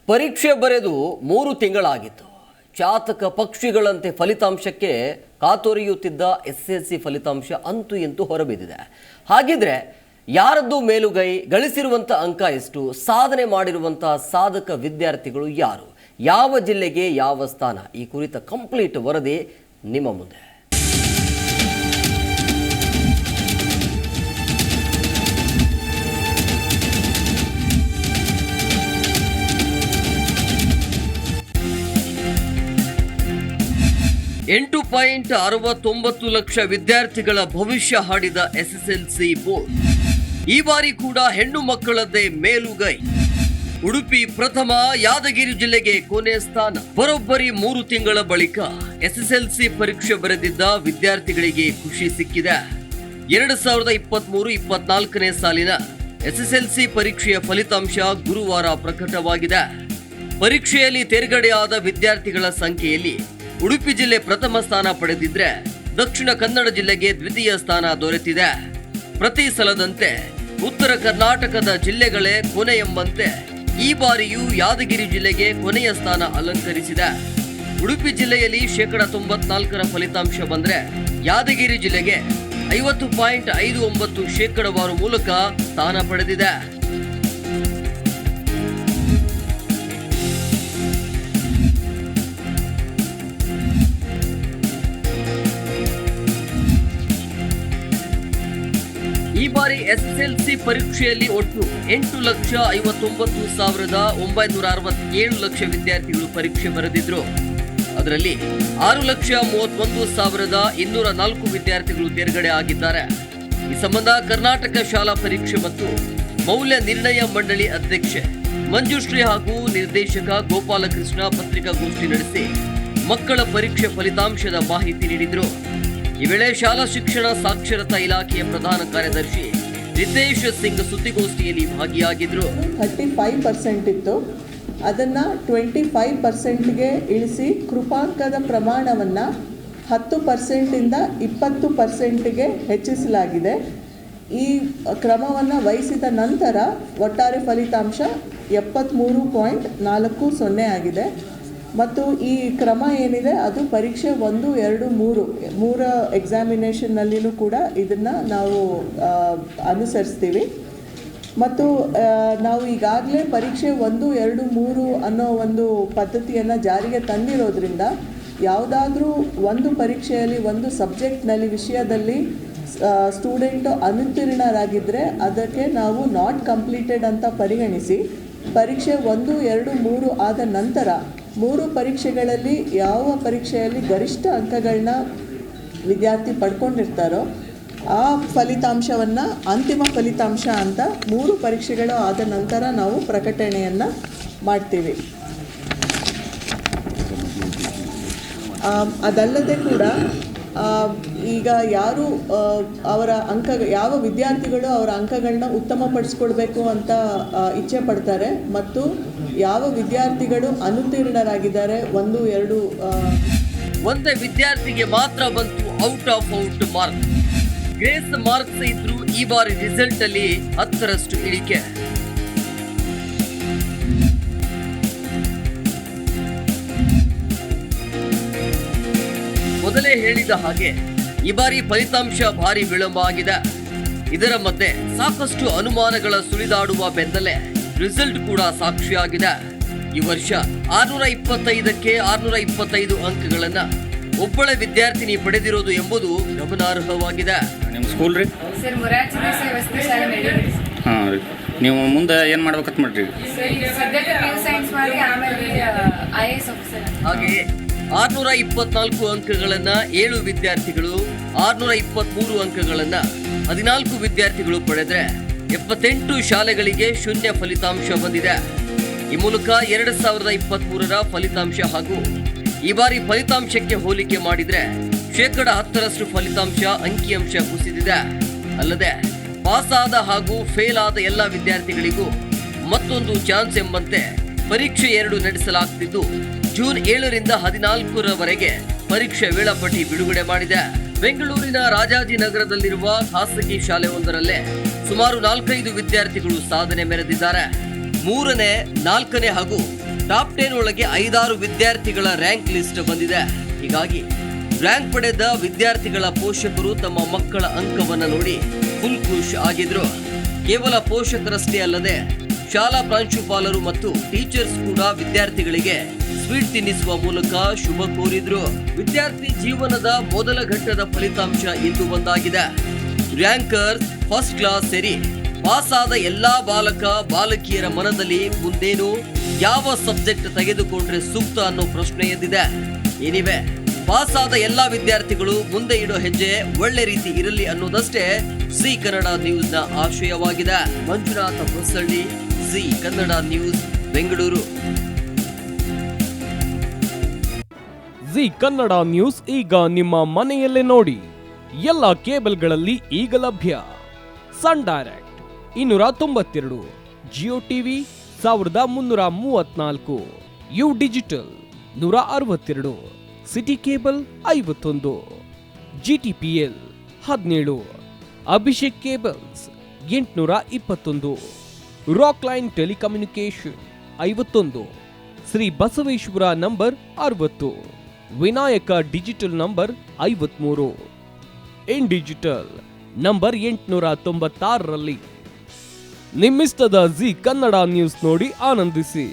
ಪರೀಕ್ಷೆ ಬರೆದು 3 ತಿಂಗಳಾಗಿತ್ತು. ಚಾತಕ ಪಕ್ಷಿಗಳಂತೆ ಫಲಿತಾಂಶಕ್ಕೆ ಕಾತೊರೆಯುತ್ತಿದ್ದ ಎಸ್ಎಸ್ಸಿ ಫಲಿತಾಂಶ ಅಂತೂ ಎಂತೂ ಹೊರಬಿದ್ದಿದೆ. ಹಾಗಿದ್ರೆ ಯಾರದ್ದು ಮೇಲುಗೈ, ಗಳಿಸಿರುವಂಥ ಅಂಕ ಎಷ್ಟು, ಸಾಧನೆ ಮಾಡಿರುವಂಥ ಸಾಧಕ ವಿದ್ಯಾರ್ಥಿಗಳು ಯಾರು, ಯಾವ ಜಿಲ್ಲೆಗೆ ಯಾವ ಸ್ಥಾನ, ಈ ಕುರಿತ ಕಂಪ್ಲೀಟ್ ವರದಿ ನಿಮ್ಮ ಮುಂದೆ. $8.69 ಲಕ್ಷ ವಿದ್ಯಾರ್ಥಿಗಳ ಭವಿಷ್ಯ ಹಾಡಿದ ಎಸ್ಎಸ್ಎಲ್ಸಿ ಬೋರ್ಡ್ ಈ ಬಾರಿ ಕೂಡ ಹೆಣ್ಣು ಮಕ್ಕಳದ್ದೇ ಮೇಲುಗೈ. ಉಡುಪಿ ಪ್ರಥಮ, ಯಾದಗಿರಿ ಜಿಲ್ಲೆಗೆ ಕೊನೆ ಸ್ಥಾನ. ಬರೋಬ್ಬರಿ 3 ತಿಂಗಳ ಬಳಿಕ ಎಸ್ಎಸ್ಎಲ್ಸಿ ಪರೀಕ್ಷೆ ಬರೆದಿದ್ದ ವಿದ್ಯಾರ್ಥಿಗಳಿಗೆ ಖುಷಿ ಸಿಕ್ಕಿದೆ. 2023-24ನೇ ಸಾಲಿನ ಎಸ್ಎಸ್ಎಲ್ಸಿ ಪರೀಕ್ಷೆಯ ಫಲಿತಾಂಶ ಗುರುವಾರ ಪ್ರಕಟವಾಗಿದೆ. ಪರೀಕ್ಷೆಯಲ್ಲಿ ತೇರ್ಗಡೆಯಾದ ವಿದ್ಯಾರ್ಥಿಗಳ ಸಂಖ್ಯೆಯಲ್ಲಿ ಉಡುಪಿ ಜಿಲ್ಲೆ ಪ್ರಥಮ ಸ್ಥಾನ ಪಡೆದಿದ್ರೆ, ದಕ್ಷಿಣ ಕನ್ನಡ ಜಿಲ್ಲೆಗೆ ದ್ವಿತೀಯ ಸ್ಥಾನ ದೊರೆತಿದೆ. ಪ್ರತಿ ಸಲದಂತೆ ಉತ್ತರ ಕರ್ನಾಟಕದ ಜಿಲ್ಲೆಗಳೇ ಕೊನೆ ಎಂಬಂತೆ ಈ ಬಾರಿಯೂ ಯಾದಗಿರಿ ಜಿಲ್ಲೆಗೆ ಕೊನೆಯ ಸ್ಥಾನ ಅಲಂಕರಿಸಿದೆ. ಉಡುಪಿ ಜಿಲ್ಲೆಯಲ್ಲಿ 94% ಫಲಿತಾಂಶ ಬಂದ್ರೆ, ಯಾದಗಿರಿ ಜಿಲ್ಲೆಗೆ 50.59% ಮೂಲಕ ಸ್ಥಾನ ಪಡೆದಿದೆ. ಈ ಬಾರಿ ಎಸ್ಎಸ್ಎಲ್ಸಿ ಪರೀಕ್ಷೆಯಲ್ಲಿ ಒಟ್ಟು 8,59,967 ಲಕ್ಷ ವಿದ್ಯಾರ್ಥಿಗಳು ಪರೀಕ್ಷೆ ಬರೆದಿದ್ರು. ಅದರಲ್ಲಿ 6,31,204 ವಿದ್ಯಾರ್ಥಿಗಳು ತೇರ್ಗಡೆ ಆಗಿದ್ದಾರೆ. ಈ ಸಂಬಂಧ ಕರ್ನಾಟಕ ಶಾಲಾ ಪರೀಕ್ಷೆ ಮತ್ತು ಮೌಲ್ಯ ನಿರ್ಣಯ ಮಂಡಳಿ ಅಧ್ಯಕ್ಷೆ ಮಂಜುಶ್ರೀ ಹಾಗೂ ನಿರ್ದೇಶಕ ಗೋಪಾಲಕೃಷ್ಣ ಪತ್ರಿಕಾಗೋಷ್ಠಿ ನಡೆಸಿ ಮಕ್ಕಳ ಪರೀಕ್ಷೆ ಫಲಿತಾಂಶದ ಮಾಹಿತಿ ನೀಡಿದರು. ಈ ವೇಳೆ ಶಾಲಾ ಶಿಕ್ಷಣ ಸಾಕ್ಷರತಾ ಇಲಾಖೆಯ ಪ್ರಧಾನ ಕಾರ್ಯದರ್ಶಿ ರಿತೇಶ್ ಸಿಂಗ್ ಸುದ್ದಿಗೋಷ್ಠಿಯಲ್ಲಿ ಭಾಗಿಯಾಗಿದ್ದರು. 35% ಇತ್ತು, ಅದನ್ನು 25%ಗೆ ಇಳಿಸಿ ಕೃಪಾಂಕದ ಪ್ರಮಾಣವನ್ನು 10%ಇಂದ 20%ಗೆ ಹೆಚ್ಚಿಸಲಾಗಿದೆ. ಈ ಕ್ರಮವನ್ನು ವಹಿಸಿದ ನಂತರ ಒಟ್ಟಾರೆ ಫಲಿತಾಂಶ 73.40 ಆಗಿದೆ. ಮತ್ತು ಈ ಕ್ರಮ ಏನಿದೆ ಅದು ಪರೀಕ್ಷೆ 1, 2, 3 ಎಕ್ಸಾಮಿನೇಷನ್ನಲ್ಲಿಯೂ ಕೂಡ ಇದನ್ನು ನಾವು ಅನುಸರಿಸ್ತೀವಿ. ಮತ್ತು ನಾವು ಈಗಾಗಲೇ ಪರೀಕ್ಷೆ 1, 2, 3 ಅನ್ನೋ ಒಂದು ಪದ್ಧತಿಯನ್ನು ಜಾರಿಗೆ ತಂದಿರೋದ್ರಿಂದ ಯಾವುದಾದ್ರೂ ಒಂದು ಪರೀಕ್ಷೆಯಲ್ಲಿ ಒಂದು ಸಬ್ಜೆಕ್ಟ್ನಲ್ಲಿ ವಿಷಯದಲ್ಲಿ ಸ್ಟೂಡೆಂಟು ಅನುತ್ತೀರ್ಣರಾಗಿದ್ದರೆ ಅದಕ್ಕೆ ನಾವು ನಾಟ್ ಕಂಪ್ಲೀಟೆಡ್ ಅಂತ ಪರಿಗಣಿಸಿ ಪರೀಕ್ಷೆ 1, 2, 3 ಆದ ನಂತರ 3 ಪರೀಕ್ಷೆಗಳಲ್ಲಿ ಯಾವ ಪರೀಕ್ಷೆಯಲ್ಲಿ ಗರಿಷ್ಠ ಅಂಕಗಳನ್ನ ವಿದ್ಯಾರ್ಥಿ ಪಡ್ಕೊಂಡಿರ್ತಾರೋ ಆ ಫಲಿತಾಂಶವನ್ನು ಅಂತಿಮ ಫಲಿತಾಂಶ ಅಂತ 3 ಪರೀಕ್ಷೆಗಳು ಆದ ನಂತರ ನಾವು ಪ್ರಕಟಣೆಯನ್ನು ಮಾಡ್ತೀವಿ. ಅದಲ್ಲದೆ ಕೂಡ ಈಗ ಯಾರು ಅವರ ಯಾವ ವಿದ್ಯಾರ್ಥಿಗಳು ಅವರ ಅಂಕಗಳನ್ನ ಉತ್ತಮಪಡಿಸ್ಕೊಳ್ಬೇಕು ಅಂತ ಇಚ್ಛೆ ಪಡ್ತಾರೆ ಮತ್ತು ಯಾವ ವಿದ್ಯಾರ್ಥಿಗಳು ಅನುತ್ತೀರ್ಣರಾಗಿದ್ದಾರೆ 1, 2 ಒಂದೇ ವಿದ್ಯಾರ್ಥಿಗೆ ಮಾತ್ರ ಬಂತು out of out mark. Grace marks ಇದ್ರೂ ಈ ಬಾರಿ ರಿಸಲ್ಟ್ ಅಲ್ಲಿ 10ರಷ್ಟು ಇಳಿಕೆ. ಮೊದಲೇ ಹೇಳಿದ ಹಾಗೆ ಈ ಬಾರಿ ಫಲಿತಾಂಶ ಭಾರಿ ವಿಳಂಬ ಆಗಿದೆ. ಇದರ ಮಧ್ಯೆ ಸಾಕಷ್ಟು ಅನುಮಾನಗಳ ಸುಳಿದಾಡುವ ಬೆನ್ನಲ್ಲೇ ರಿಸಲ್ಟ್ ಕೂಡ ಸಾಕ್ಷಿಯಾಗಿದೆ. ಈ ವರ್ಷ 625ಕ್ಕೆ 625 ಅಂಕಗಳನ್ನ ಒಬ್ಬಳೆ ವಿದ್ಯಾರ್ಥಿನಿ ಪಡೆದಿರೋದು ಎಂಬುದು ಗಮನಾರ್ಹವಾಗಿದೆ. ನಿಮ್ಮ ಸ್ಕೂಲ್ ರೀ ಸರ್ ಮೊರಾರ್ಜಿ ದೇಸಾಯಿ ವಸತಿ ಶಾಲೆ ನಡೆಯುತ್ತೆ. ಹಾಂ ರೀ, ನೀವು ಮುಂದೆ ಏನು ಮಾಡ್ಬೇಕಂತ ಮಾಡ್ರಿ? ಸದ್ಯಕ್ಕೆ PU ಸೈನ್ಸ್ ಮಾಡಿ ಆಮೇಲೆ IAS ಆಫೀಸರ್. ಹಾಗೆಯೇ 624 ಅಂಕಗಳನ್ನ 7 ವಿದ್ಯಾರ್ಥಿಗಳು, 623 ಅಂಕಗಳನ್ನ 14 ವಿದ್ಯಾರ್ಥಿಗಳು ಪಡೆದ್ರೆ 78 ಶಾಲೆಗಳಿಗೆ ಶೂನ್ಯ ಫಲಿತಾಂಶ ಬಂದಿದೆ. ಈ ಮೂಲಕ 2023ರ ಫಲಿತಾಂಶ ಹಾಗೂ ಈ ಬಾರಿ ಫಲಿತಾಂಶಕ್ಕೆ ಹೋಲಿಕೆ ಮಾಡಿದ್ರೆ 10% ಫಲಿತಾಂಶ ಅಂಕಿಅಂಶ ಕುಸಿದಿದೆ. ಅಲ್ಲದೆ ಪಾಸ್ ಆದ ಹಾಗೂ ಫೇಲ್ ಆದ ಎಲ್ಲ ವಿದ್ಯಾರ್ಥಿಗಳಿಗೂ ಮತ್ತೊಂದು ಚಾನ್ಸ್ ಎಂಬಂತೆ ಪರೀಕ್ಷೆ 2 ನಡೆಸಲಾಗುತ್ತಿದ್ದು ಜೂನ್ 7ರಿಂದ 14ರವರೆಗೆ ಪರೀಕ್ಷೆ ವೇಳಾಪಟ್ಟಿ ಬಿಡುಗಡೆ ಮಾಡಿದೆ. ಬೆಂಗಳೂರಿನ ರಾಜಾಜಿನಗರದಲ್ಲಿರುವ ಖಾಸಗಿ ಶಾಲೆಯೊಂದರಲ್ಲೇ ಸುಮಾರು 4-5 ವಿದ್ಯಾರ್ಥಿಗಳು ಸಾಧನೆ ಮೆರೆದಿದ್ದಾರೆ. 3ನೇ, 4ನೇ ಹಾಗೂ ಟಾಪ್ 10 ಒಳಗೆ 5-6 ವಿದ್ಯಾರ್ಥಿಗಳ ರ್ಯಾಂಕ್ ಲಿಸ್ಟ್ ಬಂದಿದೆ. ಹೀಗಾಗಿ ರ್ಯಾಂಕ್ ಪಡೆದ ವಿದ್ಯಾರ್ಥಿಗಳ ಪೋಷಕರು ತಮ್ಮ ಮಕ್ಕಳ ಅಂಕವನ್ನ ನೋಡಿ ಫುಲ್ ಖುಷ್ ಆಗಿದ್ರು. ಕೇವಲ ಪೋಷಕರಷ್ಟೇ ಅಲ್ಲದೆ ಶಾಲಾ ಪ್ರಾಂಶುಪಾಲರು ಮತ್ತು ಟೀಚರ್ಸ್ ಕೂಡ ವಿದ್ಯಾರ್ಥಿಗಳಿಗೆ ಸ್ವೀಟ್ ತಿನ್ನಿಸುವ ಮೂಲಕ ಶುಭ ಕೋರಿದ್ರು. ವಿದ್ಯಾರ್ಥಿ ಜೀವನದ ಮೊದಲ ಘಟ್ಟದ ಫಲಿತಾಂಶ ಇಂದು ಬಂದಾಗಿದೆ. ರ್ಯಾಂಕರ್ ಫಸ್ಟ್ ಕ್ಲಾಸ್ ಸೇರಿ ಪಾಸ್ ಆದ ಎಲ್ಲಾ ಬಾಲಕ ಬಾಲಕಿಯರ ಮನದಲ್ಲಿ ಮುಂದೇನು, ಯಾವ ಸಬ್ಜೆಕ್ಟ್ ತೆಗೆದುಕೊಂಡ್ರೆ ಸೂಕ್ತ ಅನ್ನೋ ಪ್ರಶ್ನೆ ಎದ್ದಿದೆ. ಏನಿವೆ, ಪಾಸ್ ಆದ ಎಲ್ಲಾ ವಿದ್ಯಾರ್ಥಿಗಳು ಮುಂದೆ ಇಡೋ ಹೆಜ್ಜೆ ಒಳ್ಳೆ ರೀತಿ ಇರಲಿ ಅನ್ನೋದಷ್ಟೇ ಜಿ ಕನ್ನಡ ನ್ಯೂಸ್ ನ ಆಶಯವಾಗಿದೆ. ಮಂಜುನಾಥ ಬಸಳ್ಳಿ, ಜಿ ಕನ್ನಡ ನ್ಯೂಸ್, ಬೆಂಗಳೂರು. ಜಿ ಕನ್ನಡ ನ್ಯೂಸ್ ಈಗ ನಿಮ್ಮ ಮನೆಯಲ್ಲೇ ನೋಡಿ. ಎಲ್ಲ ಕೇಬಲ್ಗಳಲ್ಲಿ ಈಗ ಲಭ್ಯ. Sun direct 292, Jio TV 1334, U digital 162, city cable 51, GTPL 17, Abhishek cables 821, rock line telecommunication 51, Shri Basaveshwara number 60, Vinayaka digital number 53, in digital number 896ರಲ್ಲಿ. ನಿಮ್ಮಿಸ್ತದ ಜಿ ಕನ್ನಡ ನ್ಯೂಸ್ ನೋಡಿ ಆನಂದಿಸಿ.